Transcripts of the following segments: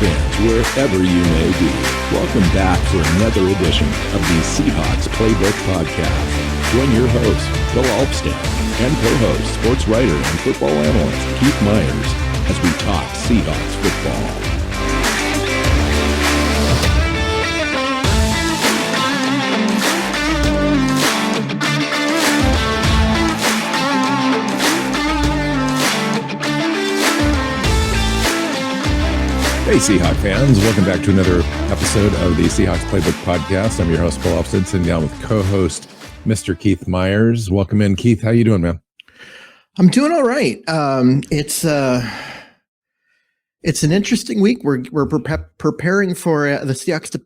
fans, wherever you may be. Welcome back for another edition of the Seahawks Playbook podcast. Join your host, Bill Alvstad, and co-host, sports writer and football analyst Keith Myers as we talk Seahawks football. Hey Seahawk fans, welcome back to another episode of the Seahawks Playbook podcast. I'm your host, Bill Alvstad, sitting down with co-host Mr. Keith Myers. Welcome in, Keith. How you doing, man? I'm doing all right. It's an interesting week. We're preparing for the Seahawks to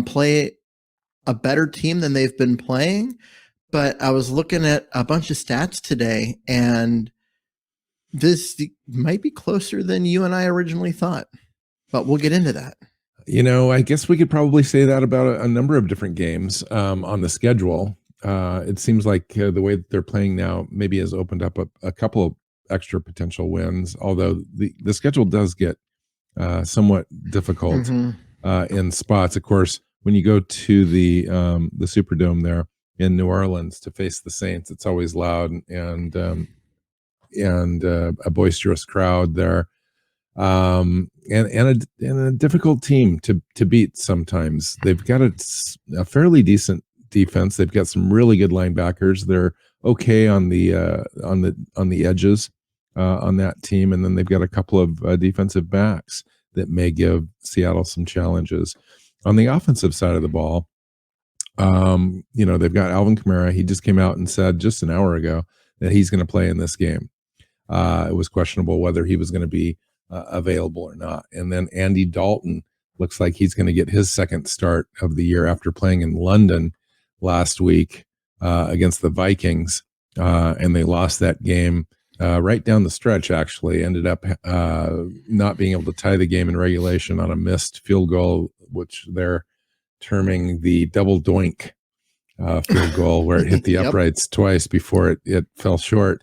play a better team than they've been playing. But I was looking at a bunch of stats today, and this might be closer than you and I originally thought. But we'll get into that. You know, I guess we could probably say that about a number of different games on the schedule. It seems like the way that they're playing now maybe has opened up a couple of extra potential wins, although the schedule does get somewhat difficult in spots. Of course, when you go to the Superdome there in New Orleans to face the Saints, it's always loud and a boisterous crowd there. And a difficult team to beat sometimes. They've got a fairly decent defense. They've got some really good linebackers. They're okay on the edges on that team, and then they've got a couple of defensive backs that may give Seattle some challenges. On the offensive side of the ball, they've got Alvin Kamara. He just came out and said just an hour ago that he's going to play in this game. It was questionable whether he was going to be available or not. And then Andy Dalton looks like he's going to get his second start of the year after playing in London last week against the Vikings. And they lost that game right down the stretch, actually. Ended up not being able to tie the game in regulation on a missed field goal, which they're terming the double doink field goal, where it hit the uprights twice before it fell short.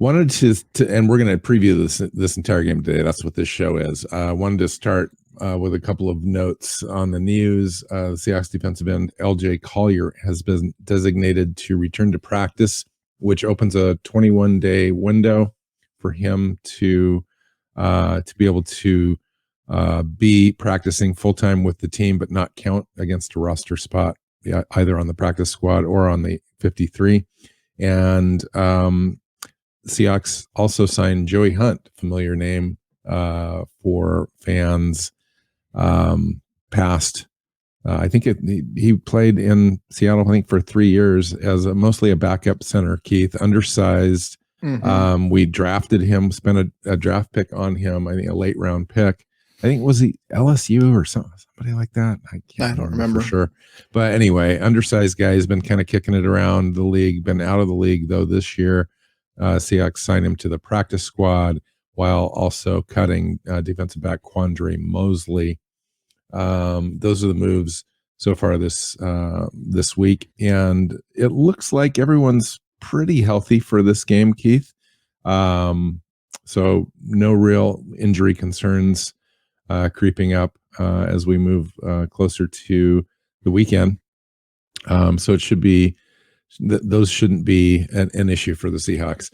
Wanted to, and we're going to preview this entire game today. That's what this show is. Wanted to start with a couple of notes on the news. The Seahawks defensive end LJ Collier has been designated to return to practice, which opens a 21-day window for him to be able to be practicing full time with the team, but not count against a roster spot, either on the practice squad or on the 53. And Seahawks also signed Joey Hunt, familiar name for fans past. I think he played in Seattle, I think, for 3 years as mostly a backup center, Keith, undersized. We drafted him, spent a draft pick on him, I think a late round pick. I think, was he LSU or somebody like that? I don't remember for sure. But anyway, undersized guy. Has been kind of kicking it around the league, been out of the league, though, this year. Seahawks signed him to the practice squad while also cutting defensive back Quandre Mosley. Those are the moves so far this week, and it looks like everyone's pretty healthy for this game, Keith. So no real injury concerns creeping up as we move closer to the weekend. So it should be. Those shouldn't be an issue for the Seahawks.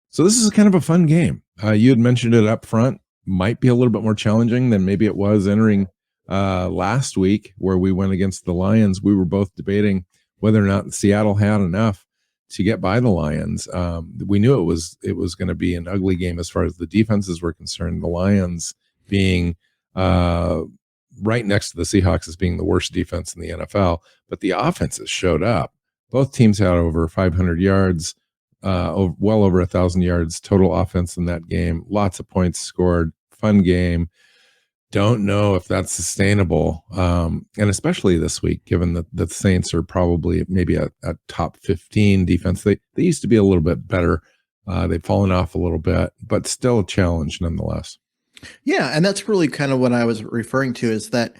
So this is kind of a fun game. You had mentioned it up front. Might be a little bit more challenging than maybe it was entering last week, where we went against the Lions. We were both debating whether or not Seattle had enough to get by the Lions. We knew it was going to be an ugly game as far as the defenses were concerned. The Lions being right next to the Seahawks as being the worst defense in the NFL, but the offenses showed up. Both teams had over 500 yards, well over 1,000 yards total offense in that game. Lots of points scored. Fun game. Don't know if that's sustainable, and especially this week, given that the Saints are probably maybe a top 15 defense. They used to be a little bit better. They've fallen off a little bit, but still a challenge nonetheless. Yeah, and that's really kind of what I was referring to, is that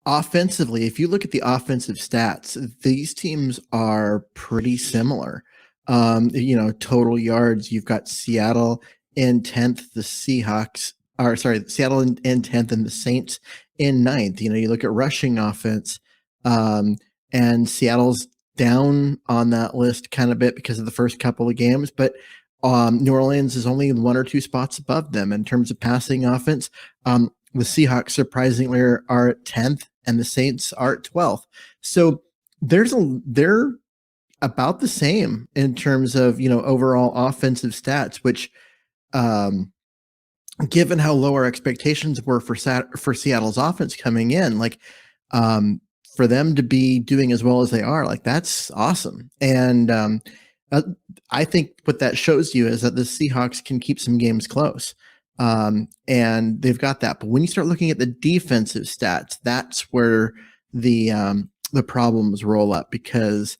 offensively, if you look at the offensive stats, these teams are pretty similar. Total yards, you've got Seattle in 10th, the Seahawks are Seattle in 10th, and the Saints in 9th. You look at rushing offense, and Seattle's down on that list kind of bit because of the first couple of games, but New Orleans is only 1 or 2 spots above them in terms of passing offense. The Seahawks surprisingly are at 10th, and the Saints are at 12th. So they're about the same in terms of overall offensive stats, which given how low our expectations were for Seattle's offense coming in, for them to be doing as well as they are, that's awesome. And I think what that shows you is that the Seahawks can keep some games close. And they've got that. But when you start looking at the defensive stats, that's where the problems roll up, because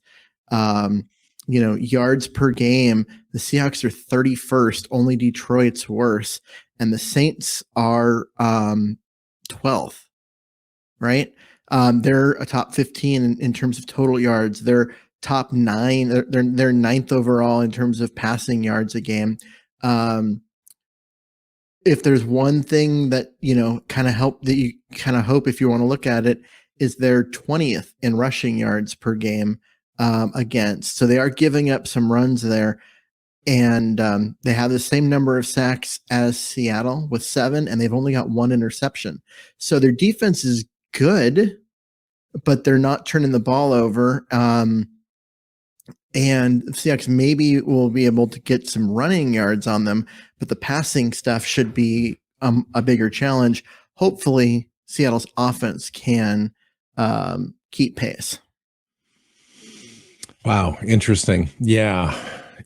yards per game, the Seahawks are 31st, only Detroit's worse, and the Saints are 12th, right? They're a top 15 in terms of total yards. They're top 9. They're 9th overall in terms of passing yards a game. If there's one thing that you kind of hope if you want to look at it, is they're 20th in rushing yards per game against. So they are giving up some runs there. And they have the same number of sacks as Seattle with 7, and they've only got 1 interception. So their defense is good, but they're not turning the ball over. And Seahawks maybe will be able to get some running yards on them, but the passing stuff should be a bigger challenge. Hopefully, Seattle's offense can keep pace. Wow, interesting. Yeah,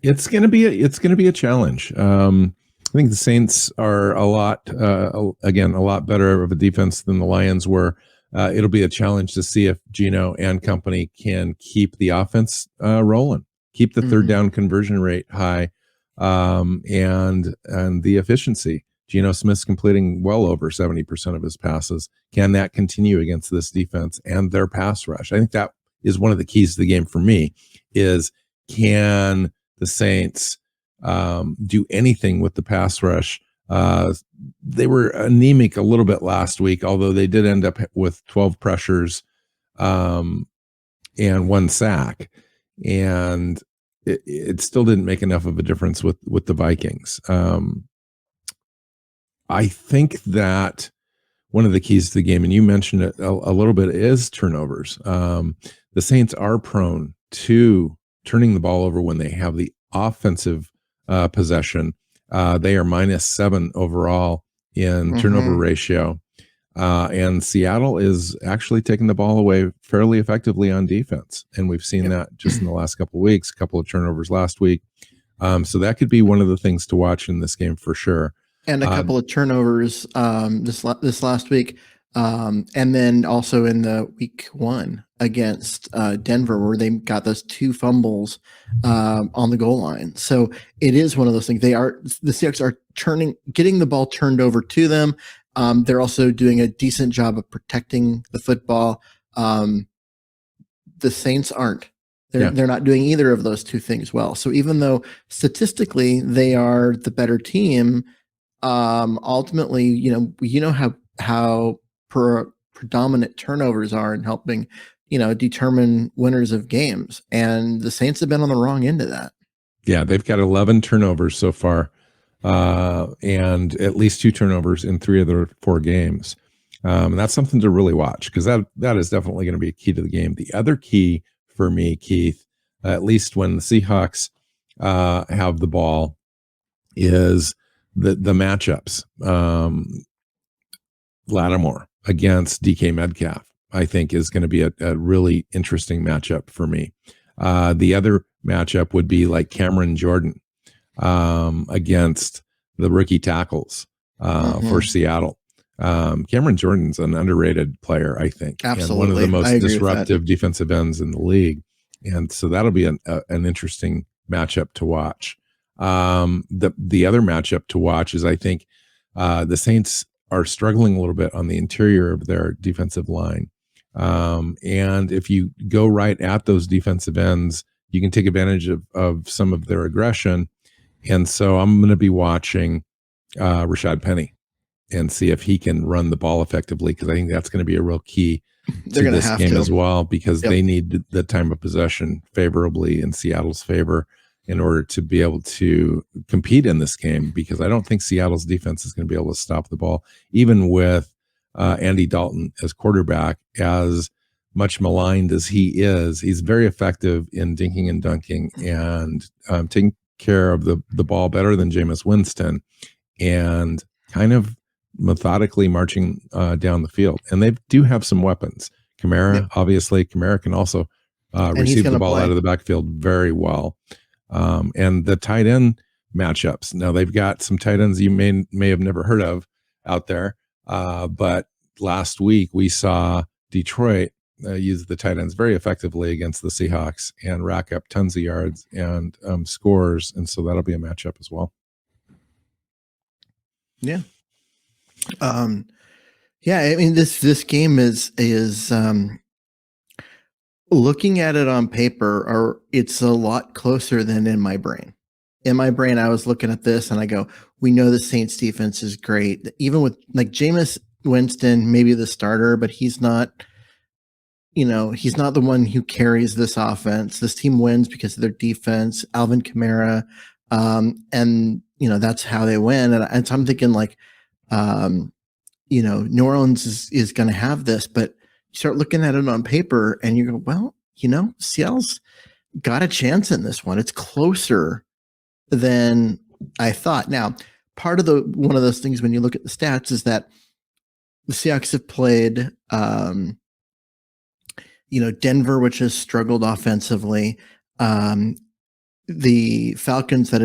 it's gonna be a challenge. I think the Saints are a lot better of a defense than the Lions were. It'll be a challenge to see if Geno and company can keep the offense rolling, keep the third down conversion rate high, and the efficiency. Geno Smith's completing well over 70% of his passes. Can that continue against this defense and their pass rush? I think that is one of the keys to the game for me, is can the Saints do anything with the pass rush? They were anemic a little bit last week, although they did end up with 12 pressures and 1 sack. And it still didn't make enough of a difference with the Vikings. I think that one of the keys to the game, and you mentioned it a little bit, is turnovers. The Saints are prone to turning the ball over when they have the offensive possession. They are -7 overall in turnover ratio. And Seattle is actually taking the ball away fairly effectively on defense. And we've seen that just in the last couple of weeks, a couple of turnovers last week. So that could be one of the things to watch in this game for sure. And a couple of turnovers this last week. And then also in the week 1 against Denver, where they got those 2 fumbles on the goal line. So it is one of those things. The Seahawks are getting the ball turned over to them. They're also doing a decent job of protecting the football. The Saints aren't. They're not doing either of those 2 things well. So even though statistically they are the better team, ultimately, how predominant turnovers are in helping, determine winners of games. And the Saints have been on the wrong end of that. Yeah, they've got 11 turnovers so far, and at least 2 turnovers in 3 of their 4 games. And that's something to really watch, because that is definitely going to be a key to the game. The other key for me, Keith, at least when the Seahawks have the ball, is the matchups. Lattimore against Dk Metcalf, I think, is going to be a really interesting matchup for me. The other matchup would be like Cameron Jordan against the rookie tackles for Seattle. Cameron Jordan's an underrated player, I think. Absolutely. And one of the most disruptive defensive ends in the league. And so that'll be an interesting matchup to watch. The other matchup to watch is, I think, the Saints are struggling a little bit on the interior of their defensive line. And if you go right at those defensive ends, you can take advantage of some of their aggression And so I'm going to be watching Rashad Penny and see if he can run the ball effectively, because I think that's going to be a real key They're to going to this have game to. as well, because Yep. they need the time of possession favorably in Seattle's favor in order to be able to compete in this game, because I don't think Seattle's defense is going to be able to stop the ball, even with Andy Dalton as quarterback. As much maligned as he is, he's very effective in dinking and dunking and taking care of the ball better than Jameis Winston, and kind of methodically marching down the field. And they do have some weapons. Kamara, obviously, Kamara can also receive the ball out of the backfield very well. And the tight end matchups. Now they've got some tight ends you may have never heard of out there. But last week we saw Detroit use the tight ends very effectively against the Seahawks and rack up tons of yards and scores. And so that'll be a matchup as well. Yeah. Yeah, I mean this game is looking at it on paper, or it's a lot closer than in my brain. In my brain, I was looking at this and I go, we know the Saints defense is great. Even with like Jameis Winston, maybe the starter, but he's not, he's not the one who carries this offense. This team wins because of their defense, Alvin Kamara. And that's how they win. And so I'm thinking like, New Orleans is going to have this, but you start looking at it on paper and you go, well, Seattle's got a chance in this one. It's closer than I thought. Now, part of one of those things when you look at the stats is that the Seahawks have played, Denver, which has struggled offensively, the Falcons that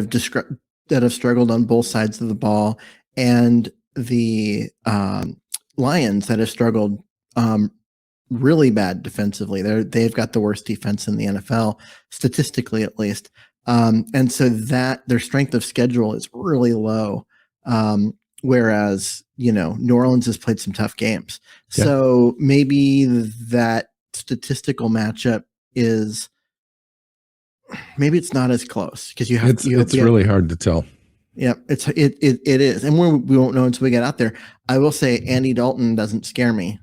have struggled on both sides of the ball, and the Lions that have struggled really bad defensively. They've got the worst defense in the NFL, statistically at least. And so that their strength of schedule is really low. Whereas, New Orleans has played some tough games. Yeah. So maybe that statistical matchup is, maybe it's not as close because it's really hard to tell. Yeah, it is. And we won't know until we get out there. I will say Andy Dalton doesn't scare me.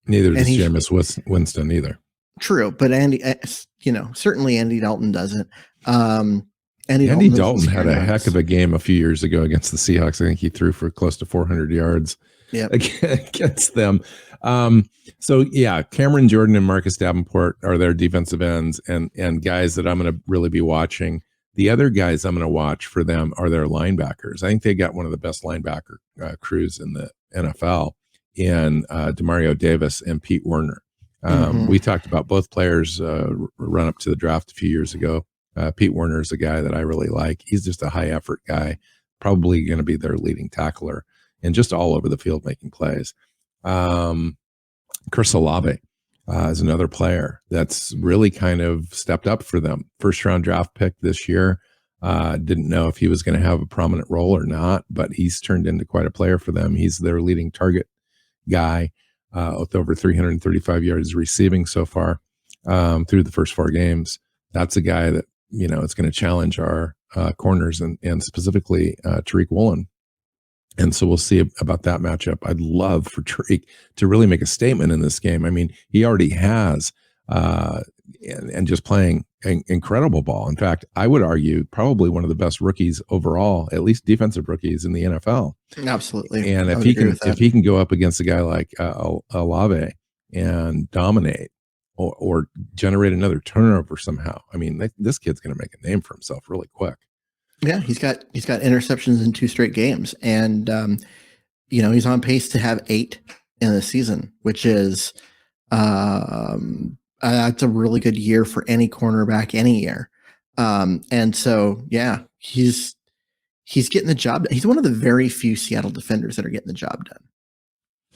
Neither does Jameis Winston either. True, but certainly Andy Dalton doesn't. Andy Dalton had a heck of a game a few years ago against the Seahawks. I think he threw for close to 400 yards against them. So yeah, Cameron Jordan and Marcus Davenport are their defensive ends and guys that I'm going to really be watching. The other guys I'm going to watch for them are their linebackers. I think they got one of the best linebacker crews in the NFL in Demario Davis and Pete Werner. We talked about both players run up to the draft a few years ago. Pete Werner is a guy that I really like. He's just a high effort guy, probably going to be their leading tackler and just all over the field making plays. Chris Olave is another player that's really kind of stepped up for them. First round draft pick this year. Didn't know if he was going to have a prominent role or not, but he's turned into quite a player for them. He's their leading target guy with over 335 yards receiving so far through the first 4 games. That's a guy that, it's going to challenge our corners and specifically Tariq Woolen. And so we'll see about that matchup. I'd love for Tariq to really make a statement in this game. I mean, he already has, and just playing incredible ball. In fact, I would argue probably one of the best rookies overall, at least defensive rookies in the NFL. Absolutely. And if he can go up against a guy like Olave and dominate or generate another turnover somehow, I mean, this kid's going to make a name for himself really quick. Yeah, he's got interceptions in 2 straight games, and he's on pace to have 8 in the season, which is that's a really good year for any cornerback any year. And so yeah, he's getting the job done. He's one of the very few Seattle defenders that are getting the job done.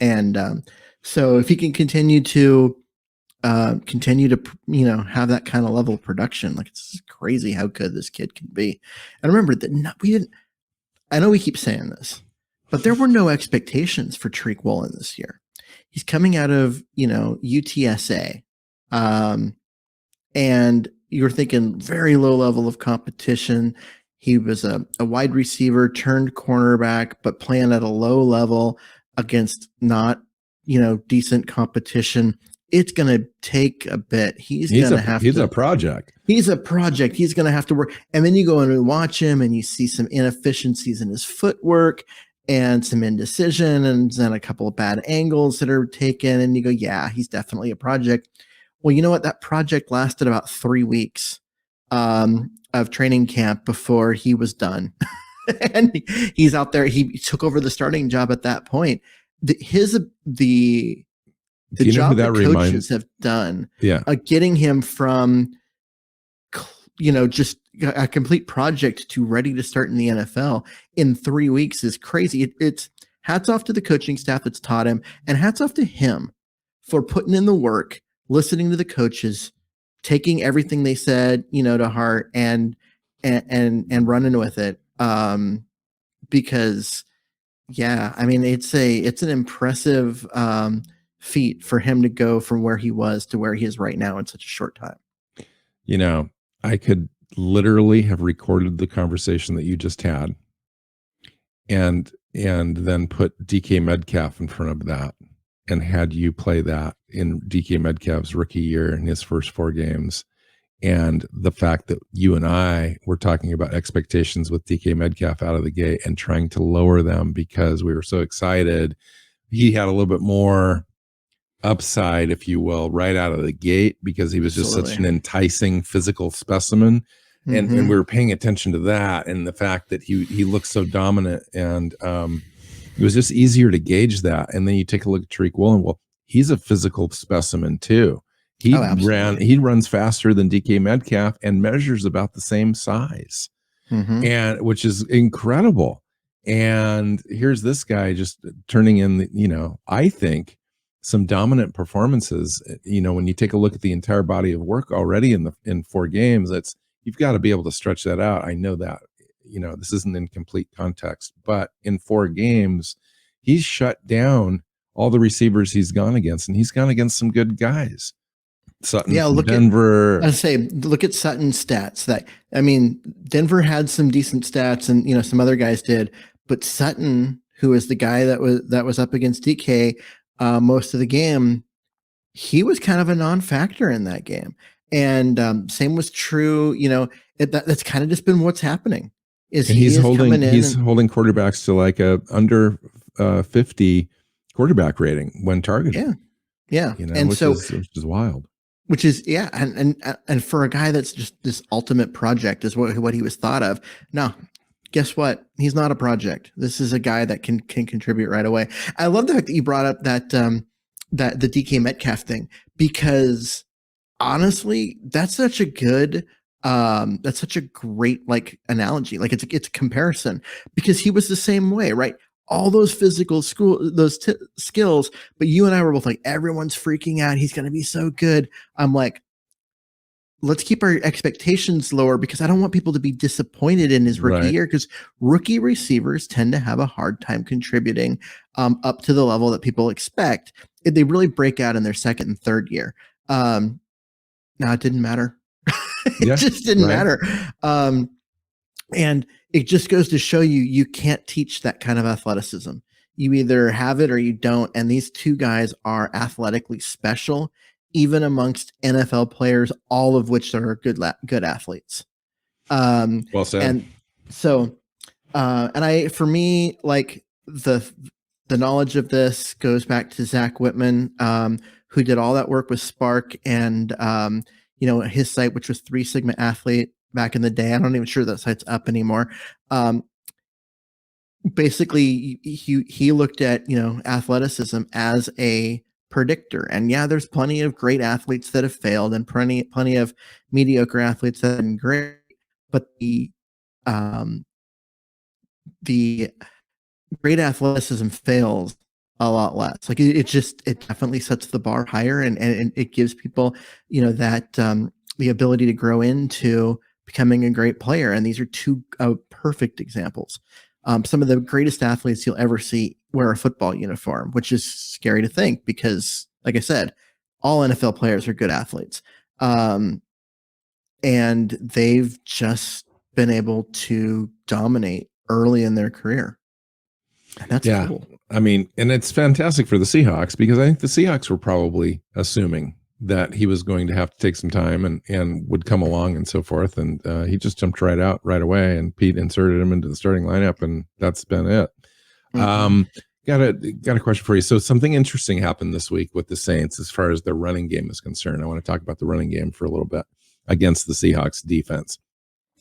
And so if he can continue to have that kind of level of production, like, it's crazy how good this kid can be. And remember that I know we keep saying this, but there were no expectations for Tariq Woolen this year. He's coming out of, UTSA. And you're thinking very low level of competition. He was a wide receiver turned cornerback, but playing at a low level against not, decent competition. It's going to take a bit. He's going to have to. He's a project. He's a project. He's going to have to work. And then you go in and watch him and you see some inefficiencies in his footwork and some indecision and then a couple of bad angles that are taken. And you go, yeah, he's definitely a project. Well, you know what? That project lasted about 3 weeks of training camp before he was done. And he's out there. He took over the starting job at that point. The job that coaches have done, getting him from, just a complete project to ready to start in the NFL in 3 weeks is crazy. It's hats off to the coaching staff that's taught him, and hats off to him for putting in the work, listening to the coaches, taking everything they said, to heart and running with it. Because I mean, it's an impressive feat for him to go from where he was to where he is right now in such a short time. I could literally have recorded the conversation that you just had and then put DK Metcalf in front of that and had you play that in DK Metcalf's rookie year in his first 4 games. And the fact that you and I were talking about expectations with DK Metcalf out of the gate and trying to lower them because we were so excited. He had a little bit more upside, if you will, right out of the gate because he was just such an enticing physical specimen. And we were paying attention to that and the fact that he looked so dominant, and it was just easier to gauge that. And then you take a look at Tariq Woolen. Well, he's a physical specimen too. He runs faster than DK Metcalf and measures about the same size, and which is incredible. And here's this guy just turning in, I think some dominant performances. When you take a look at the entire body of work already in 4 games, you've got to be able to stretch that out. I know that, this isn't in complete context, but in 4 games, he's shut down all the receivers he's gone against, and he's gone against some good guys. Sutton from Denver. Look at Sutton's stats. Denver had some decent stats, and some other guys did, but Sutton, who is the guy that was up against DK most of the game, he was kind of a non-factor in that game. And same was true. That's kind of just been what's happening. He's holding quarterbacks to like a under 50 quarterback rating when targeted. Yeah, which is wild. Which is and for a guy that's just this ultimate project is what he was thought of. Now, guess what? He's not a project. This is a guy that can contribute right away. I love the fact that you brought up that that the DK Metcalf thing, because honestly, that's such a good that's such a great analogy. It's a comparison, because he was the same way, right? All those physical skills, but you and I were both like, everyone's freaking out. He's going to be so good. I'm like, let's keep our expectations lower, because I don't want people to be disappointed in his rookie year, because rookie receivers tend to have a hard time contributing up to the level that people expect. They really break out in their second and third year. Now, it didn't matter. It just didn't matter. And it just goes to show you can't teach that kind of athleticism. You either have it or you don't. And these 2 guys are athletically special, even amongst NFL players, all of which are good athletes. Well said. And so, for me, the knowledge of this goes back to Zach Whitman, who did all that work with Spark and, his site, which was 3 Sigma Athlete back in the day. I'm not even sure that site's up anymore. Basically, he looked at, athleticism as a predictor. And there's plenty of great athletes that have failed and plenty of mediocre athletes that have been great. But the great athleticism fails a lot less. It definitely sets the bar higher, and it gives people, that the ability to grow into becoming a great player. And these are 2 perfect examples. Some of the greatest athletes you'll ever see wear a football uniform, which is scary to think, because, like I said, all NFL players are good athletes. And they've just been able to dominate early in their career. And that's cool. I mean, and it's fantastic for the Seahawks because I think the Seahawks were probably assuming that he was going to have to take some time and would come along and so forth. And he just jumped right out right away, and Pete inserted him into the starting lineup, and that's been it. Got a question for you. So something interesting happened this week with the Saints as far as their running game is concerned. I want to talk about the running game for a little bit against the Seahawks defense.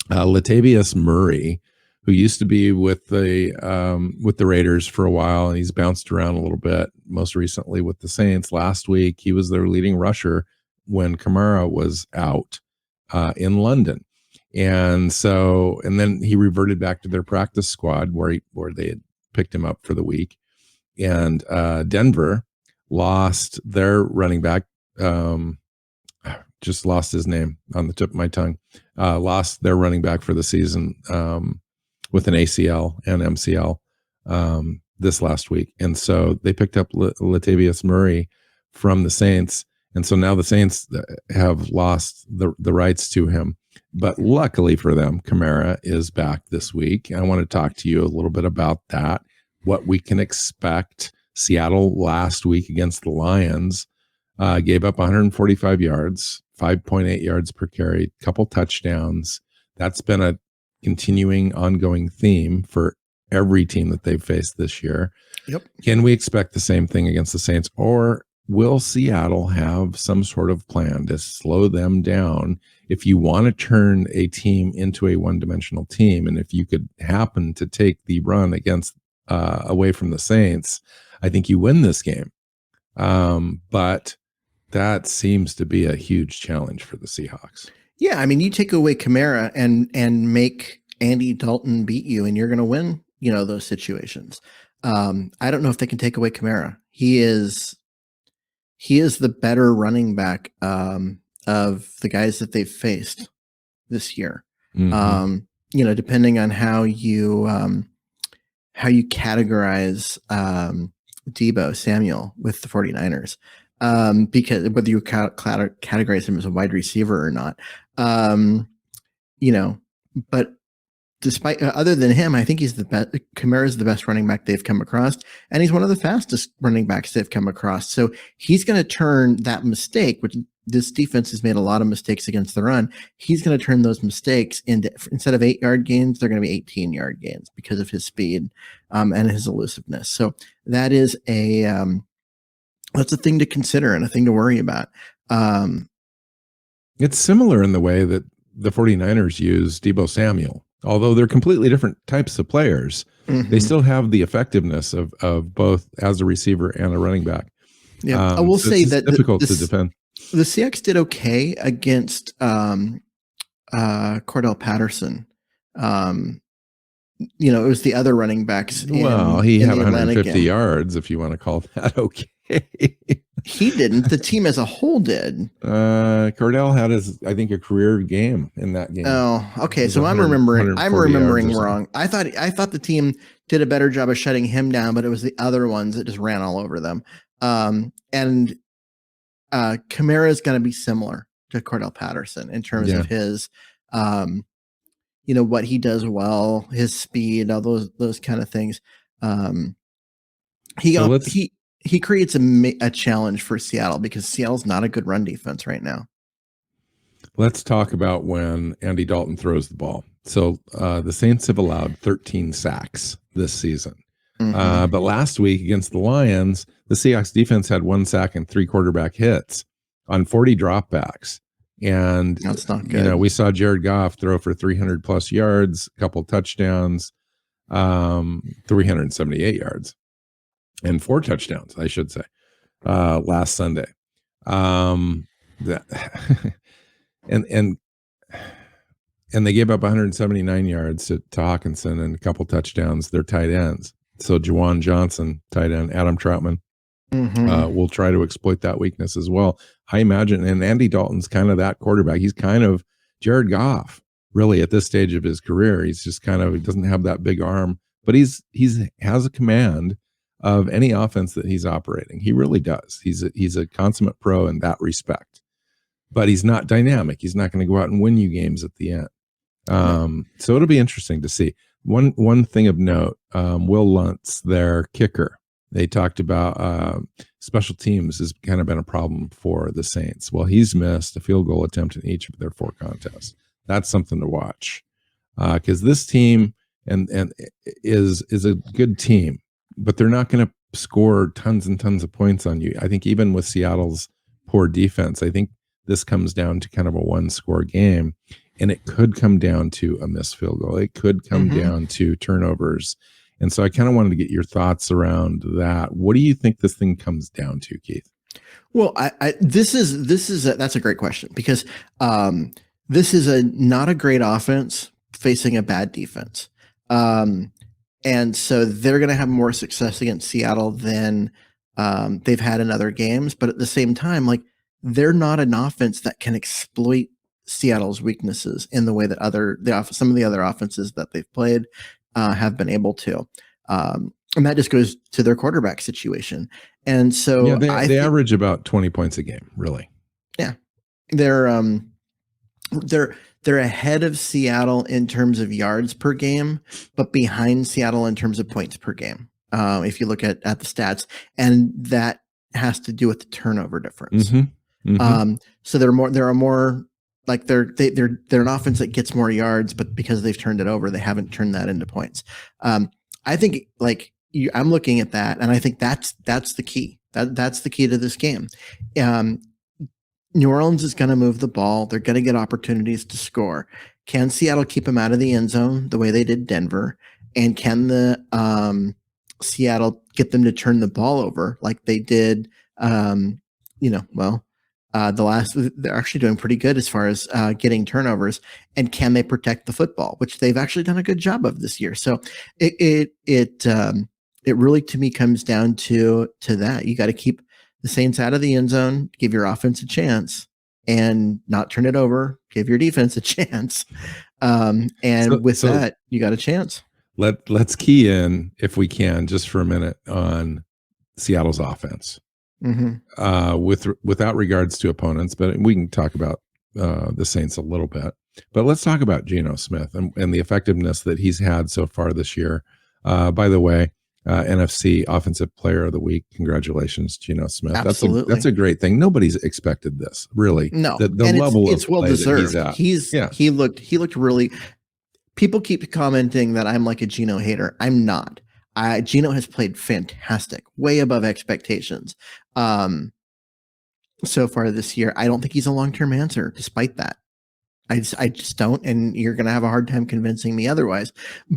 Latavius Murray, who used to be with the Raiders for a while, and he's bounced around a little bit, most recently with the Saints. Last week, he was their leading rusher when Kamara was out in London. And then he reverted back to their practice squad where they had picked him up for the week. And Denver lost their running back, just lost his name on the tip of my tongue, lost their running back for the season with an ACL and MCL this last week. And so they picked up Latavius Murray from the Saints. And so now the Saints have lost the rights to him. But luckily for them, Kamara is back this week. I want to talk to you a little bit about that, what we can expect. Seattle last week against the Lions gave up 145 yards, 5.8 yards per carry, couple touchdowns. That's been a continuing, ongoing theme for every team that they've faced this year. Yep. Can we expect the same thing against the Saints, or will Seattle have some sort of plan to slow them down? If you want to turn a team into a one-dimensional team, and if you could happen to take the run against away from the Saints, I think you win this game. But that seems to be a huge challenge for the Seahawks. Yeah, I mean, you take away Kamara and make Andy Dalton beat you, and you're going to win, those situations. I don't know if they can take away Kamara. He is the better running back of the guys that they've faced this year. Mm-hmm. Depending on how you categorize Deebo Samuel with the 49ers. Because whether you categorize him as a wide receiver or not, but despite other than him, I think he's the best. Kamara's the best running back they've come across, and he's one of the fastest running backs they've come across. So he's going to turn that mistake, which this defense has made a lot of mistakes against the run. He's going to turn those mistakes into, instead of 8-yard gains, they're going to be 18-yard gains because of his speed and his elusiveness. So that is that's a thing to consider and a thing to worry about. It's similar in the way that the 49ers use Deebo Samuel. Although they're completely different types of players, they still have the effectiveness of both as a receiver and a running back. Yeah, I will say that it's difficult to defend. The Seahawks did okay against Cordell Patterson. It was the other running backs. He had 150 yards, if you want to call that okay. He didn't. The team as a whole did. Cordell had I think, a career game in that game. Oh, okay. So I'm remembering wrong. I thought the team did a better job of shutting him down, but it was the other ones that just ran all over them. And Kamara is going to be similar to Cordell Patterson in terms of his, what he does well, his speed, all those kind of things. He creates a challenge for Seattle because Seattle's not a good run defense right now. Let's talk about when Andy Dalton throws the ball. So the Saints have allowed 13 sacks this season. But last week against the Lions, the Seahawks defense had 1 sack and 3 quarterback hits on 40 dropbacks. And that's not good. We saw Jared Goff throw for 300 plus yards, a couple touchdowns, 378 yards. And 4 touchdowns, I should say, last Sunday. And they gave up 179 yards to Hawkinson and a couple touchdowns. They're tight ends. So Juwan Johnson, tight end, Adam Troutman, will try to exploit that weakness as well. I imagine, and Andy Dalton's kind of that quarterback. He's kind of Jared Goff, really, at this stage of his career. He's just he doesn't have that big arm, but he has a command of any offense that he's operating. He really does. He's a consummate pro in that respect, but he's not dynamic. He's not going to go out and win you games at the end. So it'll be interesting to see. One thing of note, Will Luntz, their kicker, they talked about special teams has kind of been a problem for the Saints. Well, he's missed a field goal attempt in each of their 4 contests. That's something to watch, because this team and is a good team, but they're not going to score tons and tons of points on you. I think even with Seattle's poor defense, I think this comes down to kind of a 1-score game, and it could come down to a missed field goal. It could come down to turnovers. And so I kind of wanted to get your thoughts around that. What do you think this thing comes down to, Keith? Well, that's a great question, because this is not a great offense facing a bad defense. And so they're going to have more success against Seattle than they've had in other games. But at the same time, like, they're not an offense that can exploit Seattle's weaknesses in the way that some of the other offenses that they've played have been able to. And that just goes to their quarterback situation. And so they average about 20 points a game, really. Yeah. They're ahead of Seattle in terms of yards per game, but behind Seattle in terms of points per game. If you look at the stats, and that has to do with the turnover difference. So they're more like they're an offense that gets more yards, but because they've turned it over, they haven't turned that into points. I think I'm looking at that, and I think that's the key. That's the key to this game. New Orleans is going to move the ball. They're going to get opportunities to score. Can Seattle keep them out of the end zone the way they did Denver? And can the Seattle get them to turn the ball over like they did? They're actually doing pretty good as far as getting turnovers. And can they protect the football, which they've actually done a good job of this year? So it really, to me, comes down to that. You got to keep the Saints out of the end zone, give your offense a chance, and not turn it over. Give your defense a chance, and that, you got a chance. Let's key in, if we can, just for a minute, on Seattle's offense. Without regards to opponents, but we can talk about the Saints a little bit. But let's talk about Geno Smith and the effectiveness that he's had so far this year. By the way, NFC Offensive Player of the Week. Congratulations, Geno Smith. Absolutely. That's a great thing. Nobody's expected this, really. No, the level it's well deserved. He's at. He looked really. People keep commenting that I'm like a Geno hater. I'm not. Geno has played fantastic, way above expectations. So far this year, I don't think he's a long-term answer. Despite that, I just don't, and you're going to have a hard time convincing me otherwise.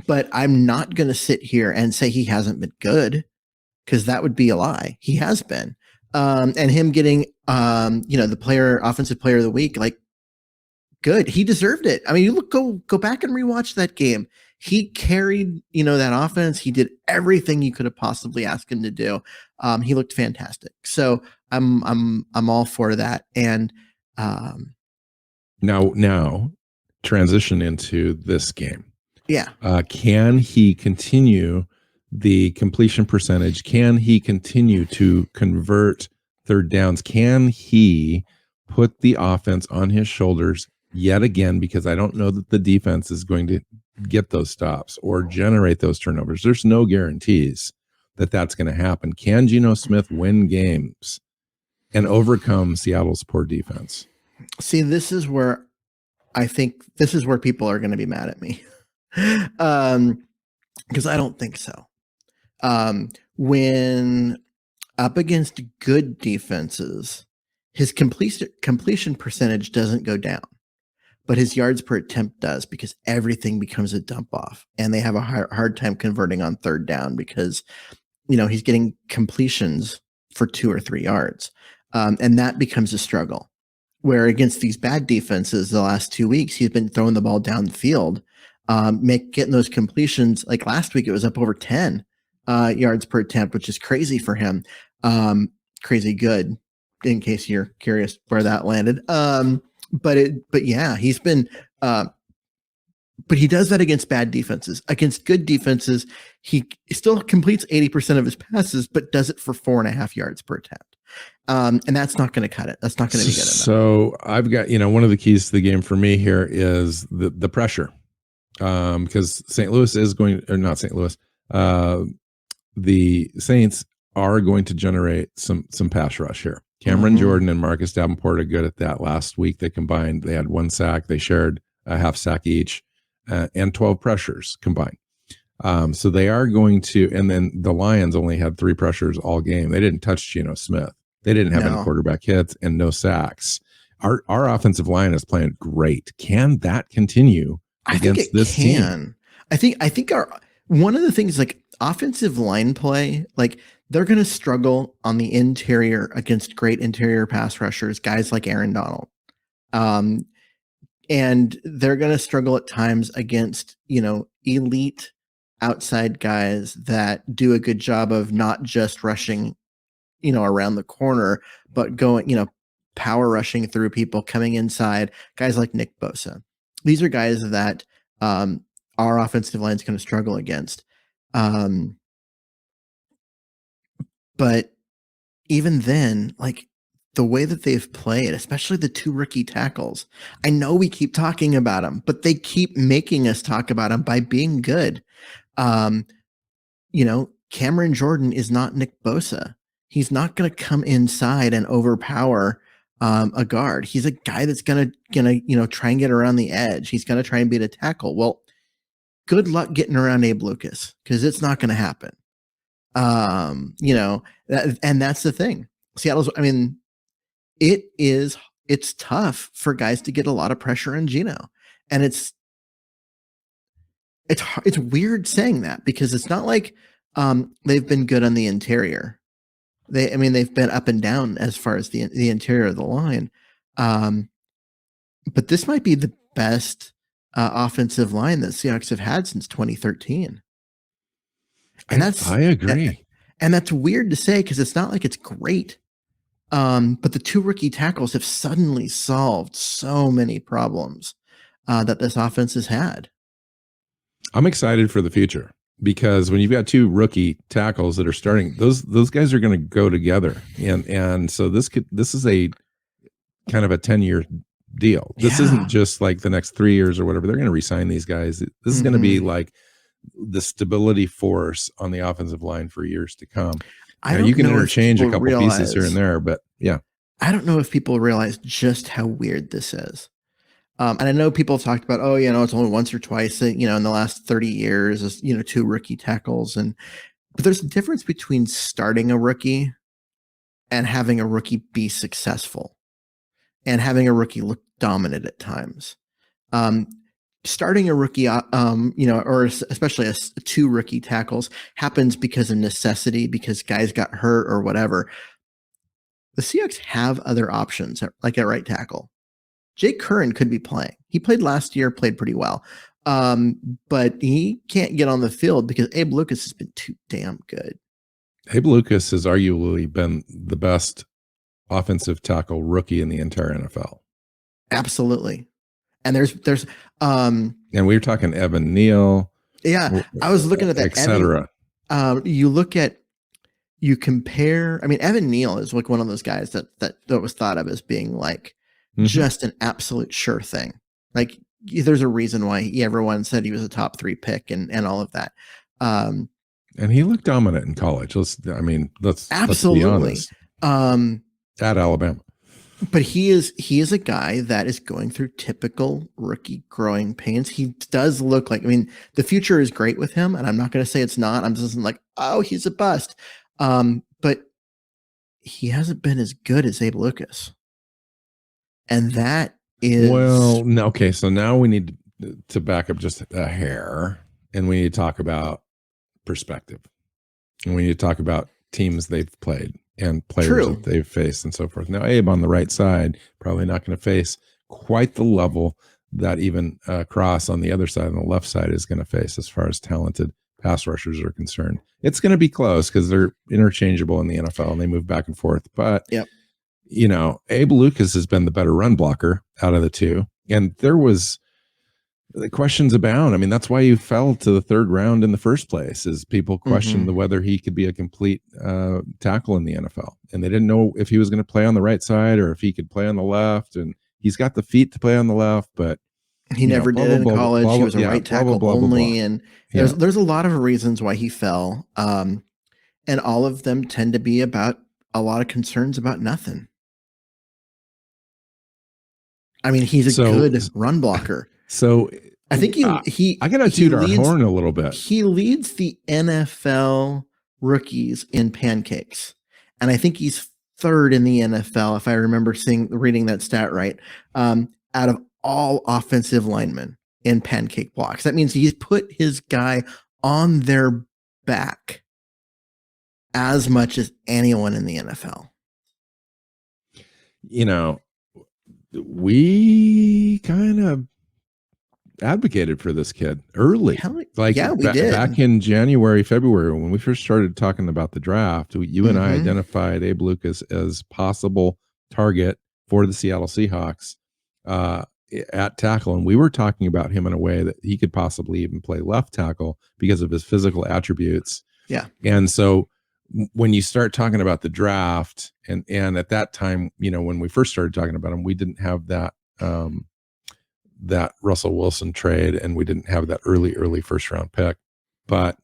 But I'm not going to sit here and say he hasn't been good, because that would be a lie. He has been, and him getting the offensive player of the week, like, good. He deserved it. I mean, you go back and rewatch that game. He carried that offense. He did everything you could have possibly asked him to do. He looked fantastic. So I'm all for that. And Now transition into this game. Yeah. Can he continue the completion percentage? Can he continue to convert third downs? Can he put the offense on his shoulders yet again? Because I don't know that the defense is going to get those stops or generate those turnovers. There's no guarantees that that's going to happen. Can Geno Smith win games and overcome Seattle's poor defense? See, this is where people are going to be mad at me. Because I don't think so. When up against good defenses, his completion percentage doesn't go down, but his yards per attempt does, because everything becomes a dump off, and they have a hard time converting on third down because, he's getting completions for 2 or 3 yards. And that becomes a struggle. Where against these bad defenses, the last 2 weeks, he's been throwing the ball down the field, getting those completions. Like last week, it was up over 10 yards per attempt, which is crazy for him. Crazy good, in case you're curious where that landed. But yeah, he's been, but he does that against bad defenses. Against good defenses, he still completes 80% of his passes, but does it for 4.5 yards per attempt. And that's not going to cut it. That's not going to be good enough. So I've got, one of the keys to the game for me here is the pressure. because St. Louis is going, or not St. Louis, the Saints are going to generate some pass rush here. Cameron Jordan and Marcus Davenport are good at that. Last week they combined, they had 1 sack, they shared a half sack each, and 12 pressures combined. So they are going to, and then the Lions only had 3 pressures all game. They didn't touch Geno Smith. They didn't have any quarterback hits and no sacks. Our offensive line is playing great. Can that continue against this team? I think our one of the things, like offensive line play, like they're going to struggle on the interior against great interior pass rushers, guys like Aaron Donald. And they're going to struggle at times against, elite outside guys that do a good job of not just rushing, around the corner, but going, power rushing through people, coming inside, guys like Nick Bosa. These are guys that our offensive line is going to struggle against. But even then, like the way that they've played, especially the 2 rookie tackles, I know we keep talking about them, but they keep making us talk about them by being good. Cameron Jordan is not Nick Bosa. He's not going to come inside and overpower a guard. He's a guy that's gonna try and get around the edge. He's gonna try and beat a tackle. Well, good luck getting around Abe Lucas, because it's not going to happen. And that's the thing. Seattle's, it's tough for guys to get a lot of pressure on Geno, and it's weird saying that, because it's not like they've been good on the interior. They've been up and down as far as the interior of the line. But this might be the best offensive line that Seahawks have had since 2013. And I agree. And that's weird to say, because it's not like it's great. But the 2 rookie tackles have suddenly solved so many problems that this offense has had. I'm excited for the future, because when you've got 2 rookie tackles that are starting, those guys are going to go together, and so this is a kind of a 10-year deal. This isn't just like the next 3 years or whatever. They're going to re-sign these guys. This is going to be like the stability force on the offensive line for years to come. You can interchange a couple pieces here and there, but yeah. I don't know if people realize just how weird this is. And I know people have talked about, it's only once or twice, in the last 30 years, 2 rookie tackles. But there's a difference between starting a rookie and having a rookie be successful, and having a rookie look dominant at times. Starting a rookie, or especially 2 rookie tackles, happens because of necessity, because guys got hurt or whatever. The Seahawks have other options, like at right tackle. Jake Curran could be playing. He played last year, played pretty well. But he can't get on the field because Abe Lucas has been too damn good. Abe Lucas has arguably been the best offensive tackle rookie in the entire NFL. Absolutely. And there's and we were talking Evan Neal. Yeah, I was looking at that, etc. You compare. Evan Neal is like one of those guys that was thought of as being like just an absolute sure thing. Like, there's a reason why everyone said he was a top 3 pick and all of that. And he looked dominant in college. Let's be honest. At Alabama. But he is a guy that is going through typical rookie growing pains. He does look like, the future is great with him, and I'm not going to say it's not. I'm just like, he's a bust. But he hasn't been as good as Abe Lucas. And that is... Well, no, okay, so now we need to back up just a hair, and we need to talk about perspective. And we need to talk about teams they've played and players that they've faced and so forth. Now, Abe on the right side, probably not going to face quite the level that even Cross on the other side, on the left side, is going to face as far as talented pass rushers are concerned. It's going to be close because they're interchangeable in the NFL and they move back and forth. But, Abe Lucas has been the better run blocker out of the 2. And there was the questions abound. That's why you fell to the 3rd round in the first place, is people questioned whether he could be a complete tackle in the NFL. And they didn't know if he was going to play on the right side or if he could play on the left. And he's got the feet to play on the left, but He never blah, did blah, in blah, college. blah, He blah, was a yeah, right blah, blah, tackle blah, blah, blah. only, and Yeah. there's a lot of reasons why he fell, and all of them tend to be about a lot of concerns about nothing. I mean, he's a So, good run blocker. so I think I gotta toot our horn a little bit. He leads the NFL rookies in pancakes, and I think he's third in the NFL, if I remember reading that stat right, out of all offensive linemen in pancake blocks. That means he's put his guy on their back as much as anyone in the NFL. You know, we kind of advocated for this kid early. Like, yeah, we did. Back in January, February, when we first started talking about the draft, you and I identified Abe Lucas as possible target for the Seattle Seahawks at tackle. And we were talking about him in a way that he could possibly even play left tackle because of his physical attributes. Yeah. And so when you start talking about the draft, and at that time, when we first started talking about him, we didn't have that that Russell Wilson trade, and we didn't have that early first round pick. But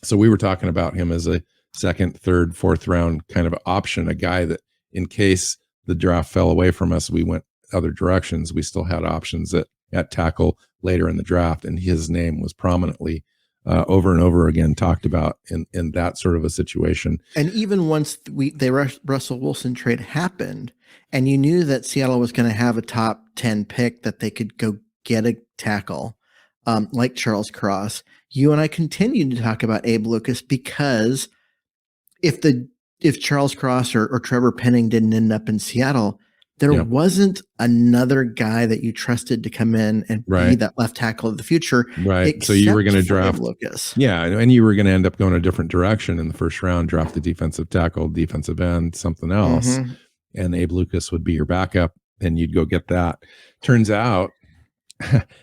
so we were talking about him as a second, third, fourth round kind of option, a guy that in case the draft fell away from us, we went other directions, we still had options at tackle later in the draft. And his name was prominently over and over again talked about in that sort of a situation. And even once the Russell Wilson trade happened, and you knew that Seattle was going to have a top 10 pick that they could go get a tackle like Charles Cross, you and I continued to talk about Abe Lucas, because if Charles Cross or Trevor Penning didn't end up in Seattle, there wasn't another guy that you trusted to come in and be that left tackle of the future. Right. So you were going to draft Lucas. Yeah. And you were going to end up going a different direction in the first round, draft the defensive tackle, defensive end, something else. And Abe Lucas would be your backup, and you'd go get that. Turns out,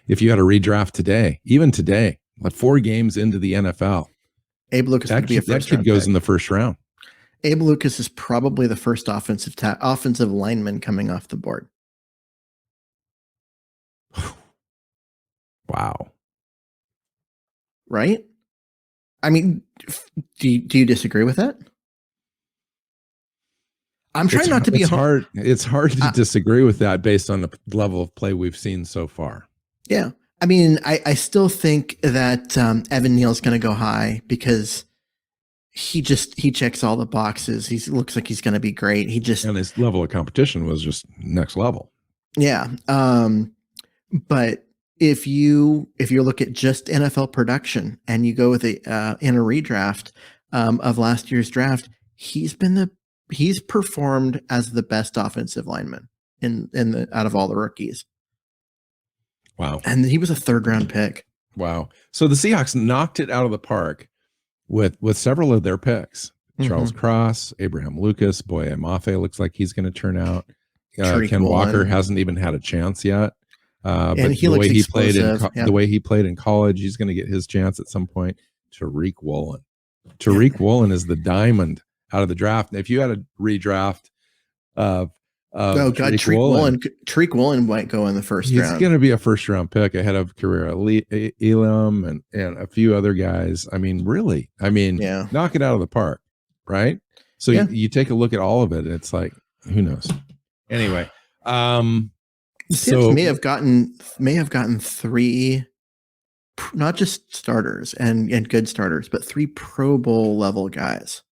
if you had a redraft today, even today, like 4 games into the NFL, Abe Lucas would be a first round kid goes pick. in the first round. Abe Lucas is probably the first offensive lineman coming off the board. Wow. Right? I mean, do you disagree with that? I'm trying not to be hard. It's hard to disagree with that based on the level of play we've seen so far. Yeah. I mean, I still think that Evan Neal's going to go high because he checks all the boxes. He looks like he's going to be great. And his level of competition was just next level. Yeah. But if you look at just NFL production and you go with in a redraft of last year's draft, he's performed as the best offensive lineman out of all the rookies. Wow. And he was a third round pick. Wow. So the Seahawks knocked it out of the park with several of their picks. Charles Cross, Abraham Lucas, Boye Mafe looks like he's going to turn out. Ken Walker hasn't even had a chance yet. But the way he played the way he played in college, he's going to get his chance at some point. Tariq Woolen. Woolen is the diamond out of the draft. If you had a redraft of Tariq Woolen might go in the first round. He's going to be a first round pick ahead of Carrera Elam and a few other guys. I mean, really, knock it out of the park, right? So you take a look at all of it, and it's like, who knows? Anyway, so may have gotten 3, not just starters and good starters, but 3 Pro Bowl level guys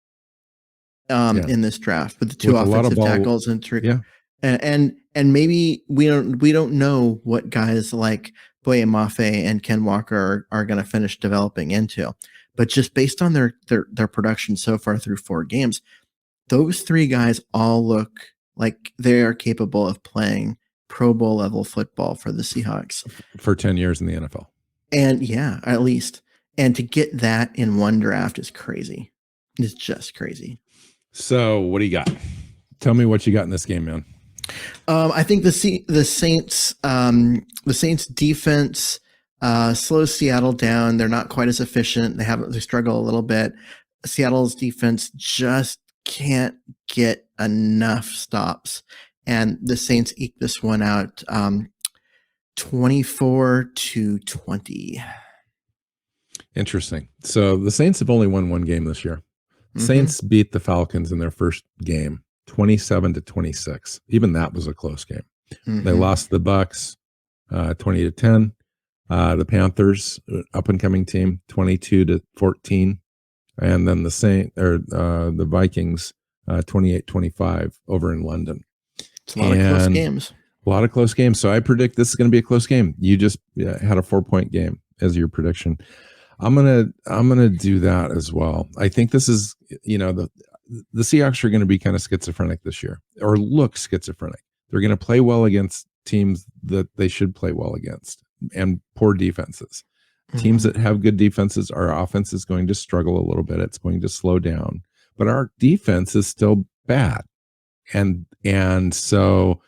in this draft with the 2 offensive tackles and 3. And maybe we don't know what guys like Boye Mafe and Ken Walker are going to finish developing into, but just based on their production so far through 4 games, those 3 guys all look like they are capable of playing Pro Bowl level football for the Seahawks for 10 years in the NFL. And at least. And to get that in one draft is crazy. It's just crazy. So what do you got? Tell me what you got in this game, man. I think the Saints defense slows Seattle down. They're not quite as efficient. They struggle a little bit. Seattle's defense just can't get enough stops, and the Saints eke this one out 24-20. Interesting. So the Saints have only won one game this year. Saints beat the Falcons in their first game, 27-26. Even that was a close game. They lost the Bucks 20-10. The Panthers, up and coming team, 22-14. And then the Vikings, 28-25 over in London. It's a lot of close games. A lot of close games. So I predict this is going to be a close game. You just had a 4-point game as your prediction. I'm gonna do that as well. I think this is, the Seahawks are going to be kind of schizophrenic this year, or look schizophrenic. They're going to play well against teams that they should play well against, and poor defenses. Teams that have good defenses, our offense is going to struggle a little bit. It's going to slow down, but our defense is still bad, and so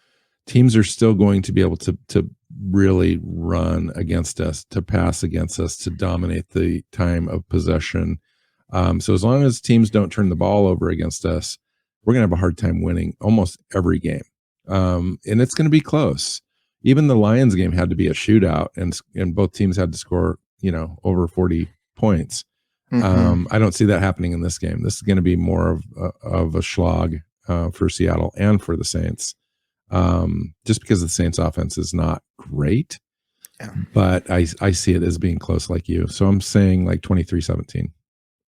teams are still going to be able to really run against us, to pass against us, to dominate the time of possession. So as long as teams don't turn the ball over against us, we're going to have a hard time winning almost every game. And it's going to be close. Even the Lions game had to be a shootout, and both teams had to score, over 40 points. I don't see that happening in this game. This is going to be more of a slog for Seattle and for the Saints. Just because the Saints offense is not great, but I see it as being close like you. So I'm saying like 23-17.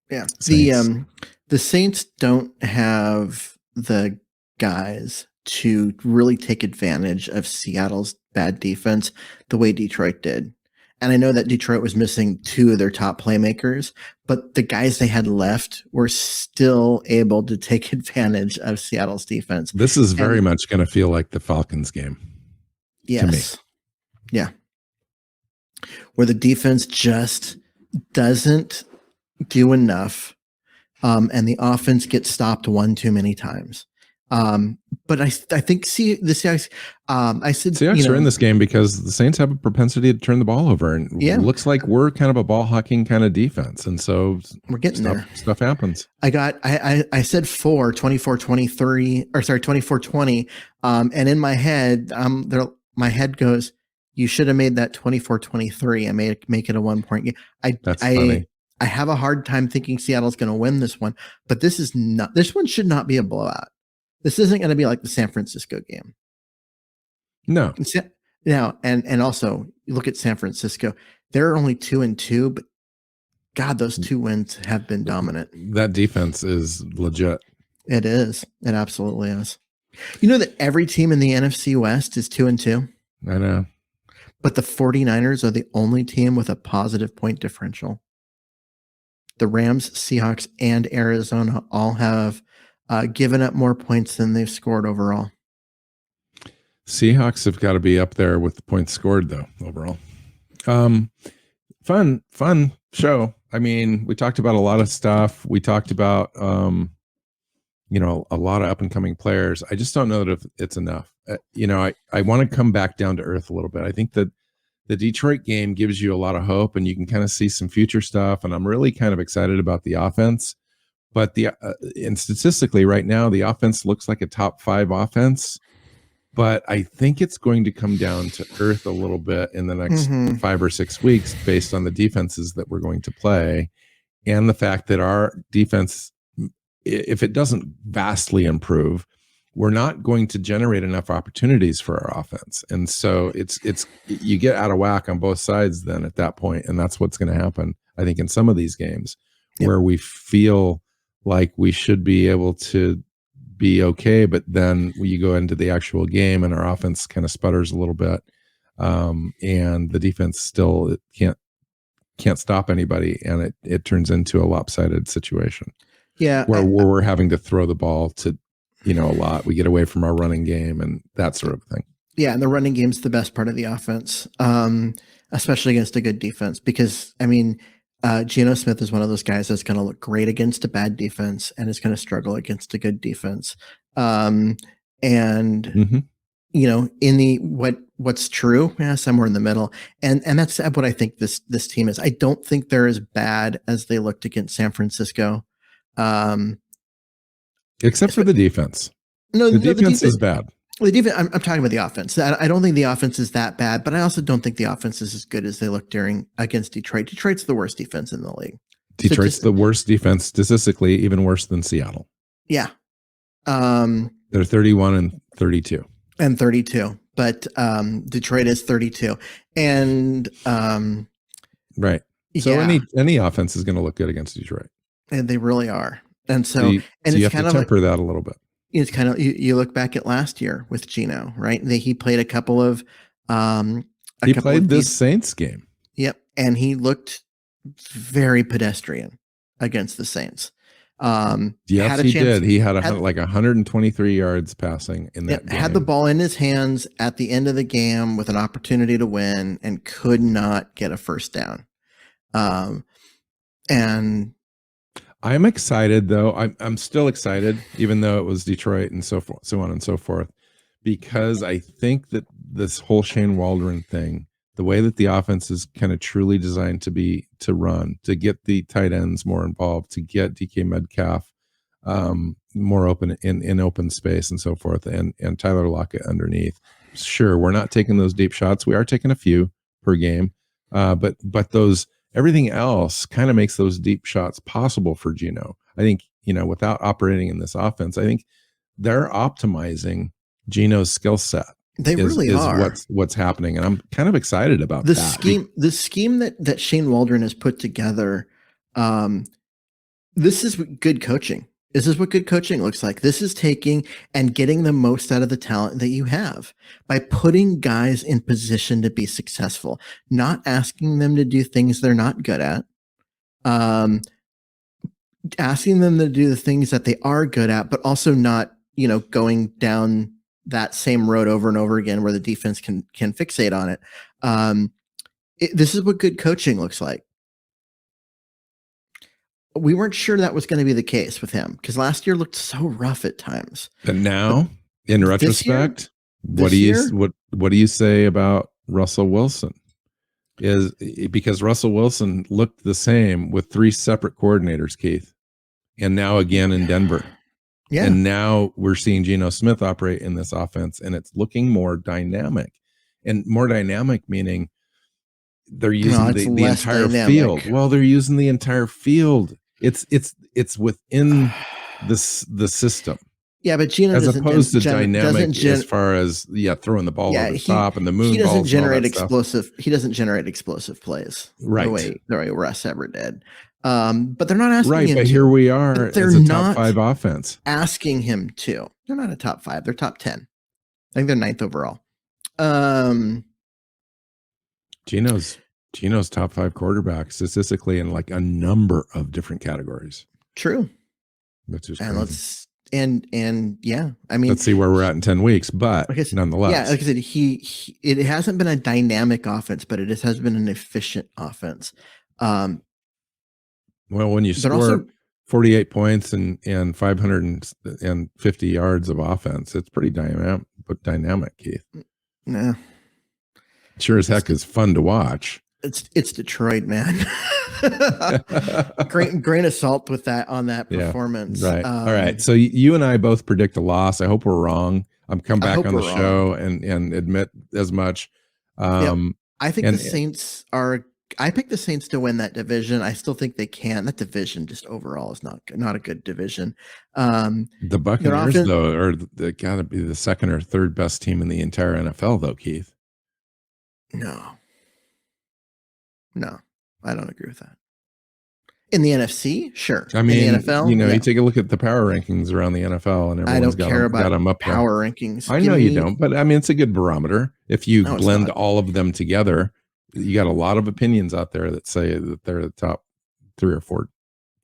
Yeah. Saints. The Saints don't have the guys to really take advantage of Seattle's bad defense the way Detroit did. And I know that Detroit was missing 2 of their top playmakers, but the guys they had left were still able to take advantage of Seattle's defense. This is very much going to feel like the Falcons game. Yes. To me. Yeah. Where the defense just doesn't do enough, and the offense gets stopped one too many times. But I think the Seahawks, I said Seahawks are in this game because the Saints have a propensity to turn the ball over, and it looks like we're kind of a ball hawking kind of defense, and so we're getting there. Stuff happens. I said 24-23, or sorry, 24-20, and in my head, my head goes, you should have made that 24-23 and make it a 1-point game. That's funny. I have a hard time thinking Seattle's going to win this one, but this one should not be a blowout. This isn't going to be like the San Francisco game. No. Now, and also you look at San Francisco, they're only 2-2, but God, those 2 wins have been dominant. That defense is legit. It is. It absolutely is. You know that every team in the NFC West is 2-2? I know. But the 49ers are the only team with a positive point differential. The Rams, Seahawks, and Arizona all have given up more points than they've scored overall. Seahawks have got to be up there with the points scored, though, overall. Fun show. I mean, we talked about a lot of stuff. We talked about, a lot of up-and-coming players. I just don't know that it's enough. I want to come back down to earth a little bit. I think that the Detroit game gives you a lot of hope, and you can kind of see some future stuff, and I'm really kind of excited about the offense. But and statistically right now, the offense looks like a top 5 offense, but I think it's going to come down to earth a little bit in the next 5 or 6 weeks based on the defenses that we're going to play, and the fact that our defense, if it doesn't vastly improve, we're not going to generate enough opportunities for our offense. And so it's you get out of whack on both sides then at that point, and that's what's going to happen, I think, in some of these games where we feel like we should be able to be okay, but then you go into the actual game and our offense kind of sputters a little bit, and the defense still can't stop anybody, and it turns into a lopsided situation. Yeah, where we're having to throw the ball to a lot. We get away from our running game and that sort of thing. Yeah, and the running game's the best part of the offense, especially against a good defense, because I mean, Geno Smith is one of those guys that's going to look great against a bad defense and is going to struggle against a good defense. In the what's true, somewhere in the middle, and that's what I think this team is. I don't think they're as bad as they looked against San Francisco, except for the defense. No, the defense is bad. The defense, I'm talking about the offense. I don't think the offense is that bad, but I also don't think the offense is as good as they look against Detroit. Detroit's the worst defense in the league. Detroit's the worst defense statistically, even worse than Seattle. Yeah. They're 31 and 32. And 32, but Detroit is 32. And right. So any offense is going to look good against Detroit. And they really are. And so you have to temper that a little bit. It's kind of, you look back at last year with Geno, right? He played a couple of he played this Saints game. Yep. And he looked very pedestrian against the Saints. Yes, he did. He had like 123 yards passing in that game. Had the ball in his hands at the end of the game with an opportunity to win and could not get a first down. And I'm excited, though. I'm still excited, even though it was Detroit and so on and so forth, because I think that this whole Shane Waldron thing, the way that the offense is kind of truly designed to run, to get the tight ends more involved, to get Dk Metcalf more open in open space and so forth, and Tyler Lockett underneath. Sure, we're not taking those deep shots. We are taking a few per game, but those everything else kind of makes those deep shots possible for Geno. I think, without operating in this offense, I think they're optimizing Geno's skill set. They really are. What's happening, and I'm kind of excited about the scheme. The scheme that Shane Waldron has put together. This is good coaching. This is what good coaching looks like. This is taking and getting the most out of the talent that you have by putting guys in position to be successful, not asking them to do things they're not good at, asking them to do the things that they are good at, but also not, going down that same road over and over again where the defense can fixate on it. This is what good coaching looks like. We weren't sure that was going to be the case with him because last year looked so rough at times. But now, in retrospect, what do you say about Russell Wilson? Is because Russell Wilson looked the same with 3 separate coordinators, Keith, and now again in Denver. Yeah. And now we're seeing Geno Smith operate in this offense, and it's looking more dynamic. And more dynamic meaning they're using the entire field. Well, they're using the entire field. It's within the system. Yeah, but Geno as opposed to dynamic as far as throwing the ball over the top and the moon. He doesn't generate explosive. He doesn't generate explosive plays, right? The way Russ ever did. But they're not asking him. But here we are. They're as a top 5 offense. Asking him to. They're not a top 5. They're top 10. I think they're 9th overall. Geno's top 5 quarterback statistically in like a number of different categories. True. That's just crazy. And yeah, I mean, let's see where we're at in 10 weeks, but nonetheless, yeah, like I said, it hasn't been a dynamic offense, but it has been an efficient offense. Well, when you score 48 points and 550 yards of offense, it's pretty dynamic, Keith. Nah. Sure as heck is fun to watch. It's Detroit, man. grain of salt with that on that performance. Right. All right. So you and I both predict a loss. I hope we're wrong. I'm come back on the show and admit as much. I think the Saints are. I picked the Saints to win that division. I still think they can. That division just overall is not a good division. The Buccaneers though are got to be the 2nd or 3rd best team in the entire NFL though, Keith. No, I don't agree with that. In the NFC, sure. I mean, in the NFL, you take a look at the power rankings around the NFL, and everyone's got them up power there. rankings. I know you don't, but I mean, it's a good barometer. If you blend all of them together, you got a lot of opinions out there that say that they're the top 3 or 4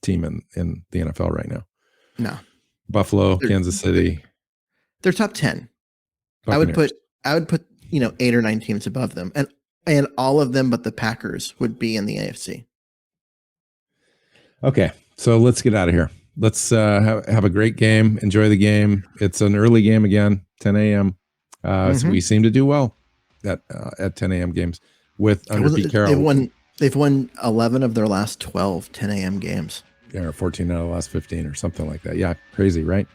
team in the NFL right now. No, Buffalo, Kansas City. They're top 10. Buccaneers. I would put 8 or 9 teams above them, and all of them but the Packers would be in the AFC. Okay, so let's get out of here. Let's have a great game. Enjoy the game. It's an early game again, 10 a.m. So we seem to do well at 10 a.m. games with under Pete Carroll. They've won 11 of their last 12 10 a.m. games. Yeah, or 14 out of the last 15 or something like that. Yeah, crazy, right?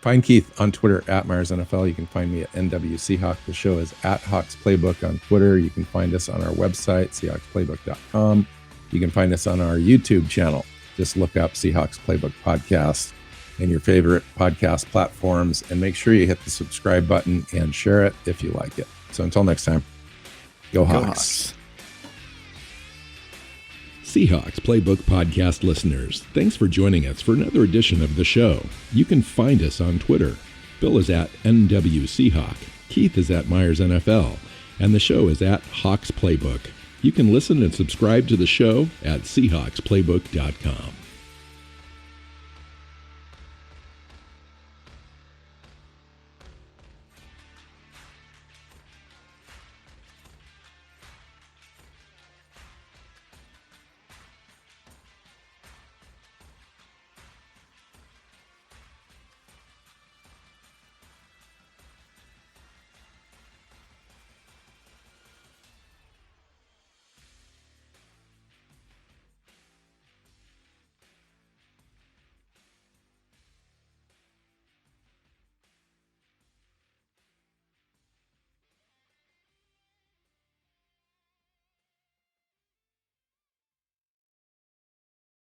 Find Keith on Twitter at Myers NFL. You can find me at NW Seahawk. The show is at Hawks Playbook on Twitter. You can find us on our website, SeahawksPlaybook.com. You can find us on our YouTube channel. Just look up Seahawks Playbook Podcast in your favorite podcast platforms, and make sure you hit the subscribe button and share it if you like it. So until next time, go Hawks. Seahawks Playbook Podcast listeners, thanks for joining us for another edition of the show. You can find us on Twitter. Bill is at NW Seahawk, Keith is at Myers NFL, and the show is at Hawks Playbook. You can listen and subscribe to the show at SeahawksPlaybook.com.